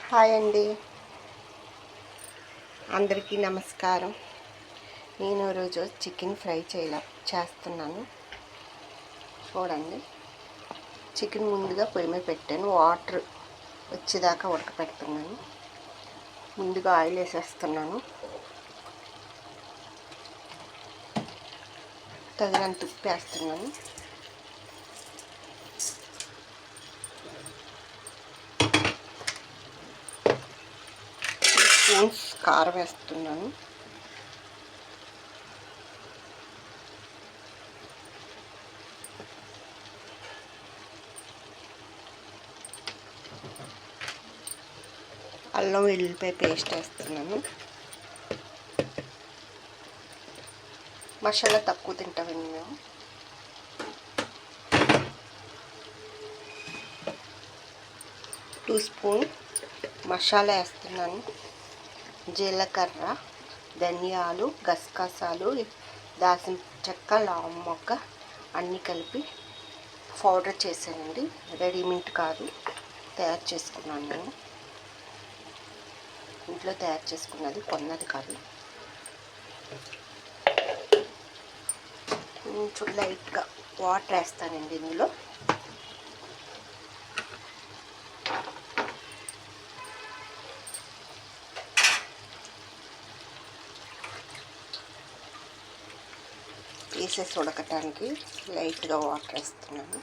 Hi అండి, అందరికీ నమస్కారం. నేను రోజు చికెన్ ఫ్రై చేస్తున్నాను. చూడండి, చికెన్ ముందుగా పొయ్యి మీద పెట్టాను. వాటర్ వచ్చేదాకా ఉడకపెడుతున్నాను. ముందుగా ఆయిల్ వేసేస్తున్నాను. తగినంత ఉప్పు వేస్తున్నాను. స్పూన్స్ కారం వేస్తున్నాను. అల్లం వెల్లుల్లిపాయ పేస్ట్ వేస్తున్నాను. మసాలా తక్కువ తింటామండి మేము. టూ స్పూన్ మసాలా వేస్తున్నాను. జీలకర్ర, ధనియాలు, గసగసాలు, దాల్చిన చెక్క, లవంగం మొగ్గ అన్నీ కలిపి పౌడర్ చేశానండి. రెడీమేడ్ కాదు, తయారు చేసుకున్నాను నేను. ఇంట్లో తయారు చేసుకున్నది, కొన్నది కాదు. కొంచెం లైట్గా వాటర్ వేస్తానండి ఇందులో. పీసెస్ ఉడకటానికి లైట్గా వాటర్ వేస్తున్నాను.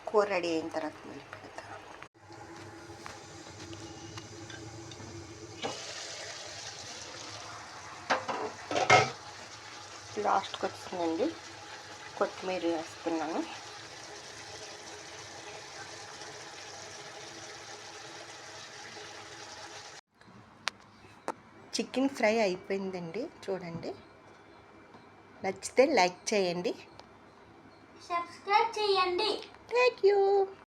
కూర రెడీ అయిన తర్వాత మళ్ళీ పెడతా. లాస్ట్కి వచ్చిందండి, కొత్తిమీర వేస్తున్నాను. చికెన్ ఫ్రై అయిపోయిందండి. చూడండి, నచ్చితే లైక్ చేయండి, సబ్స్క్రైబ్ చేయండి. Thank you.